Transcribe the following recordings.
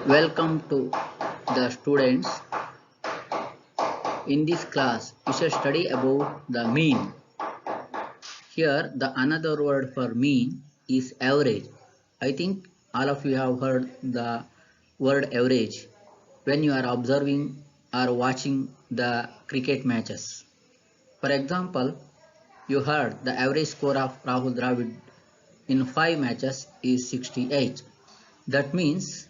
Welcome to the students. In this class, we shall study about the mean. Here, the another word for mean is average. I think all of you have heard the word average when you are observing or watching the cricket matches. For example, you heard the average score of Rahul Dravid in 5 matches is 68. That means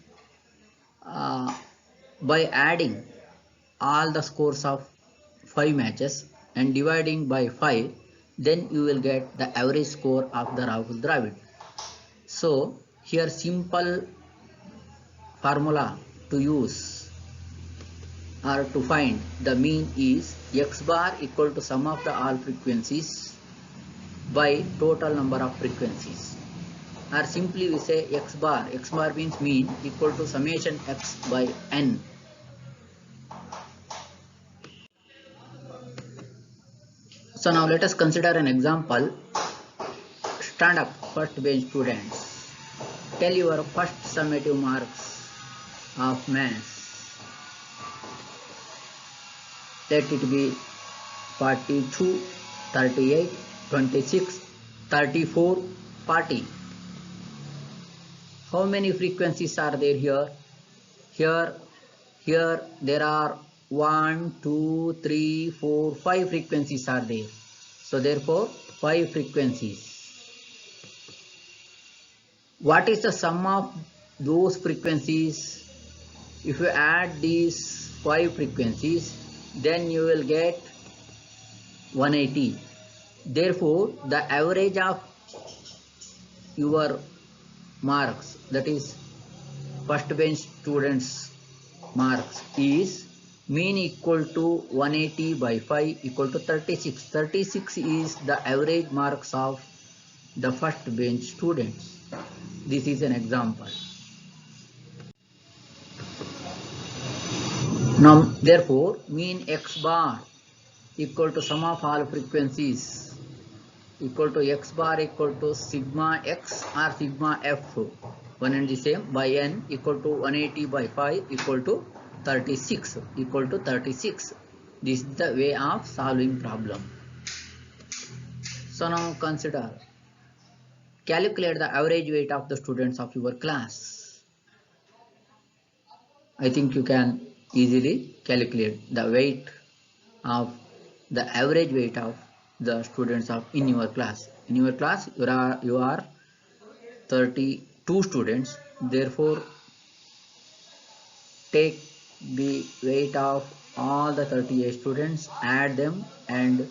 uh, by adding all the scores of 5 matches and dividing by 5, then you will get the average score of the Rahul Dravid. So here simple formula to use or to find the mean is x bar equal to sum of the all frequencies by total number of frequencies, or simply we say x bar means mean equal to summation x by n. So now let us consider an example. Stand up, first bench students. Tell your first summative marks of maths. Let it be 42, 38, 26, 34, 40. How many frequencies are there here? Here there are 1, 2, 3, 4, 5 frequencies are there. So therefore 5 frequencies. What is the sum of those frequencies? If you add these 5 frequencies, then you will get 180. Therefore, the average of your marks, that is first bench students marks, is mean equal to 180 by 5 equal to 36. 36 is the average marks of the first bench students. This is an example. Now, therefore, mean x bar equal to sum of all frequencies equal to x bar equal to sigma x or sigma f, one and the same, by n equal to 180 by 5 equal to 36 equal to 36. This is the way of solving problem. So now consider, calculate the average weight of the students of your class. I think you can easily calculate the weight of the average weight of the students of in your class. In your class you are 32 students. Therefore, take the weight of all the 38 students, add them and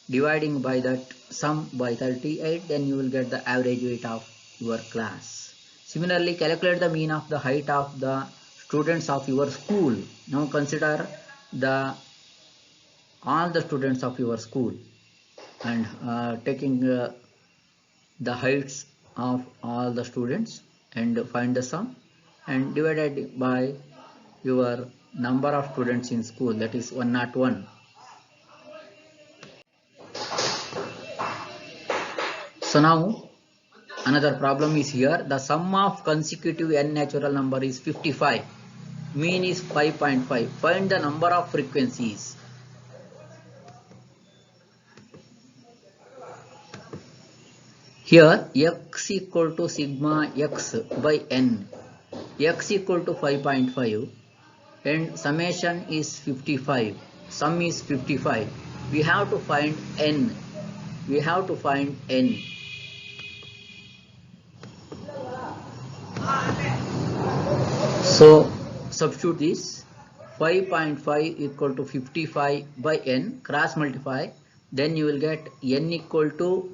dividing by that sum by 38, then you will get the average weight of your class. Similarly, calculate the mean of the height of the students of your school. Now consider all the students of your school and taking the heights of all the students and find the sum and divided by your number of students in school, that is 101. So now another problem is here. The sum of consecutive n natural number is 55. Mean is 5.5. Find the number of frequencies. Here x equal to sigma x by n. X equal to 5.5 and summation is 55. Sum is 55. We have to find n. So substitute this. 5.5 equal to 55 by n, cross multiply, then you will get n equal to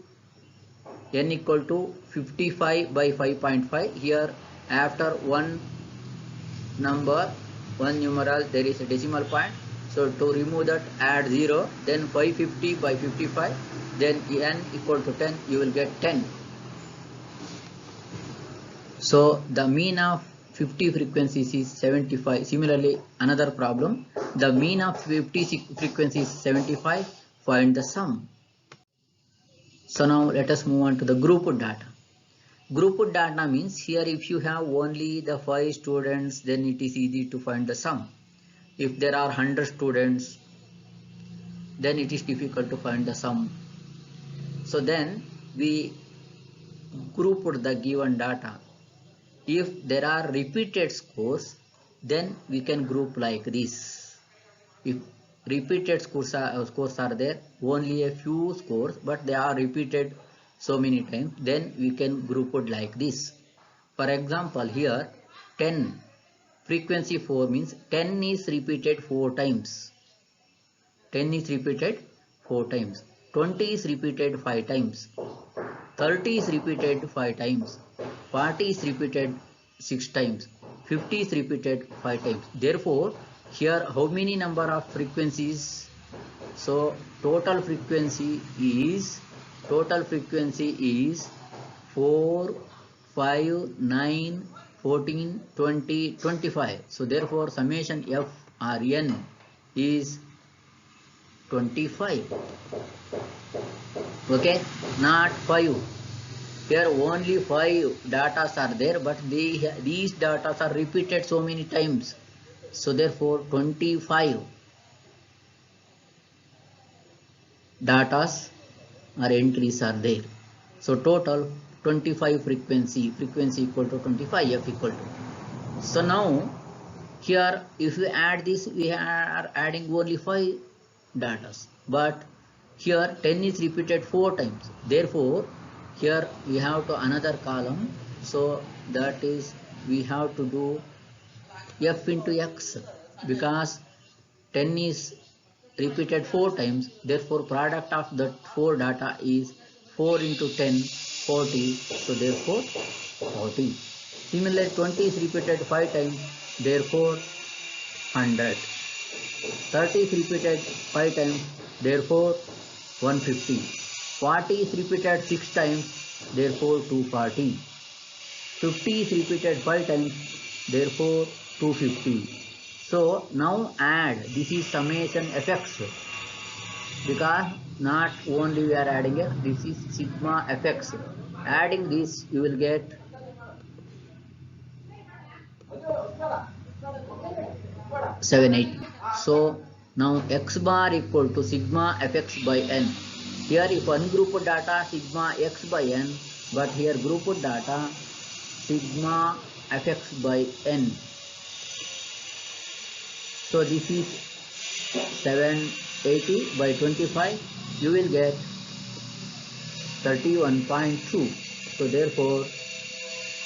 55 by 5.5. Here after one numeral there is a decimal point, so to remove that add 0, then 550 by 55, then n equal to 10, you will get 10. So the mean of 50 frequencies is 75. Similarly, another problem, the mean of 50 frequencies is 75. Find the sum. So now let us move on to the group data. Grouped data means here if you have only the 5 students, then it is easy to find the sum. If there are 100 students, then it is difficult to find the sum. So then we grouped the given data. If there are repeated scores, then we can group like this. If repeated scores are there, only a few scores, but they are repeated so many times, then we can group it like this. For example, here 10, frequency 4 means 10 is repeated 4 times. 10 is repeated 4 times. 20 is repeated 5 times. 30 is repeated 5 times. 40 is repeated 6 times. 50 is repeated 5 times. Therefore, here how many number of frequencies? So total frequency is 4, 5, 9, 14, 20, 25. So therefore summation F or N is 25. Okay, not 5. Here only 5 data are there, but these data are repeated so many times. So therefore 25 datas or entries are there. So total 25 frequency equal to 25, F equal to. So now here if we add this, we are adding only 5 datas, but here 10 is repeated 4 times. Therefore here we have to another column, so that is we have to do F into X, because 10 is repeated 4 times, therefore product of the 4 data is 4 into 10, 40, so therefore 40. Similarly 20 is repeated 5 times, therefore 100. 30 is repeated 5 times, therefore 150. 40 is repeated 6 times, therefore 240. 50 is repeated 5 times, therefore 250. So now add, this is summation fx, because not only we are adding it, this is sigma fx. Adding this you will get 780. So now x bar equal to sigma fx by n. Here if ungrouped data sigma x by n, but here grouped data sigma fx by n. So this is 780 by 25, you will get 31.2. So therefore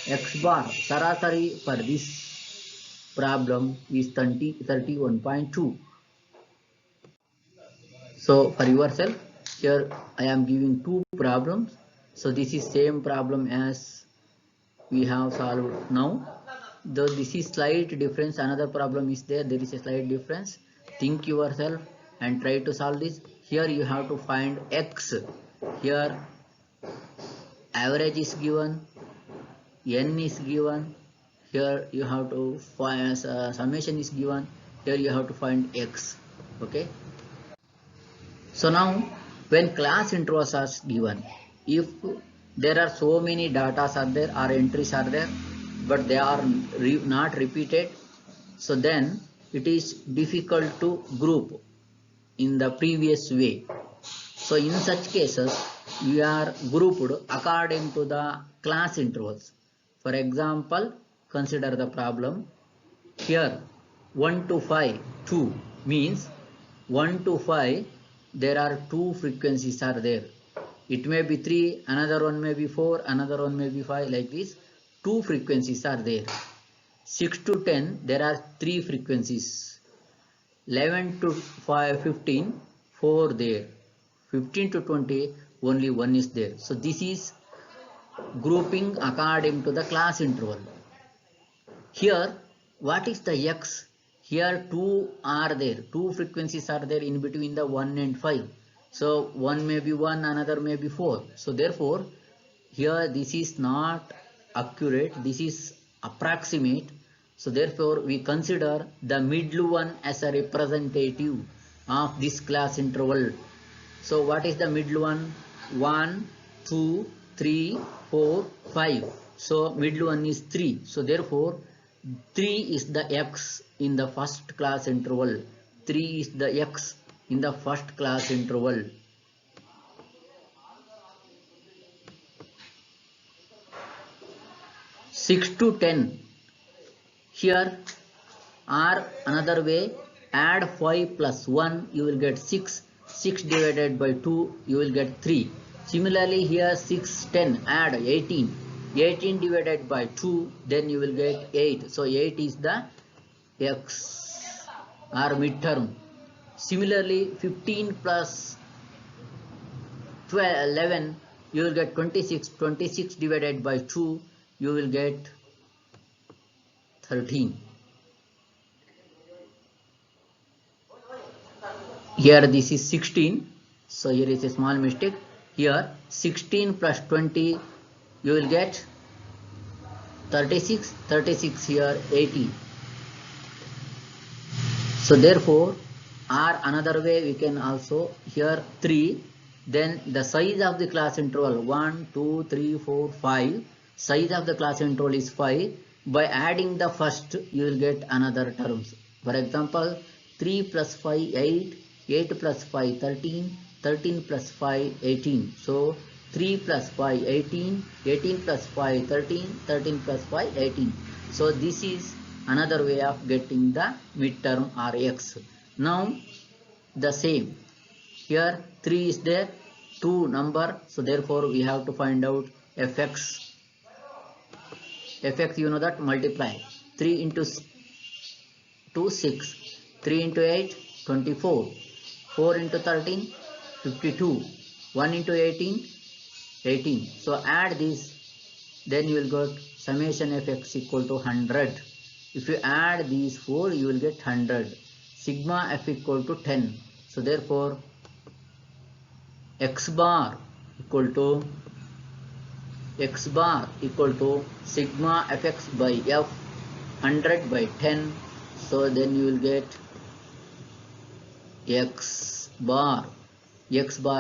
x bar sarasari for this problem is 31.2. So for yourself, here I am giving 2 problems. So this is same problem as we have solved now. Though this is slight difference, another problem is there is a slight difference. Think yourself and try to solve this. Here you have to find x. Here average is given, n is given. Here you have to find summation is given. Here you have to find x. Okay. So now when class intervals are given, if there are so many data are there or entries are there, but they are not repeated, so then it is difficult to group in the previous way. So in such cases we are grouped according to the class intervals. For example, consider the problem. Here 1 to 5, 2 means 1 to 5 there are 2 frequencies are there. It may be 3, another one may be 4, another one may be 5, like this. 2 frequencies are there. 6 to 10 there are 3 frequencies. 11 to 15 4 there. 15 to 20 only 1 is there. So this is grouping according to the class interval. Here what is the x? Here 2 are there, 2 frequencies are there in between the 1 and 5. So one may be 1, another may be 4. So therefore here this is not accurate, this is approximate. So therefore we consider the middle one as a representative of this class interval. So what is the middle one? 1, 2, 3, 4, 5. So middle one is 3. So therefore 3 is the x in the first class interval. 3 is the x in the first class interval. Six to 10. Here or another way, add 5 plus 1, you will get 6. 6 divided by 2, you will get 3. Similarly here 6, 10, add 18. 18 divided by 2, then you will get 8. So 8 is the x or midterm. Similarly 15 plus 12, 11, you will get 26. 26 divided by 2, you will get 13. Here this is 16. So here is a small mistake. Here 16 plus 20, you will get 36. 36 here 80. So therefore, or another way we can also, here 3, then the size of the class interval 1, 2, 3, 4, 5, size of the class interval is 5. By adding the first, you will get another terms. For example, 3 plus 5, 8, 8 plus 5, 13, 13 plus 5, 18. So 3 plus 5, 18, 18 plus 5, 13, 13 plus 5, 18. So this is another way of getting the midterm or x. Now the same. Here 3 is there, 2 number. So therefore we have to find out fx. Fx, you know that, multiply. 3 into 2, 6. 3 into 8, 24. 4 into 13, 52. 1 into 18, 18. So add this, then you will get summation of x equal to 100. If you add these 4, you will get 100. Sigma f equal to 10. So therefore x bar equal to sigma fx by f 100 by 10. So then you will get x bar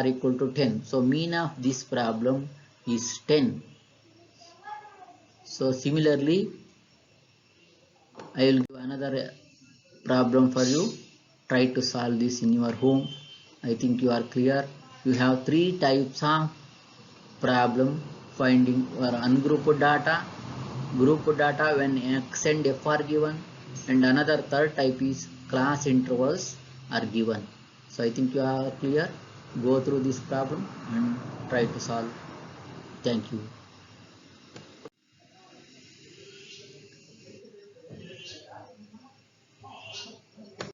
equal to 10. So mean of this problem is 10. So similarly, I will give another problem for you. Try to solve this in your home. I think you are clear. You have 3 types of problem: finding or ungrouped data, grouped data when x and f are given, and another third type is class intervals are given. So I think you are clear. Go through this problem and try to solve. Thank you.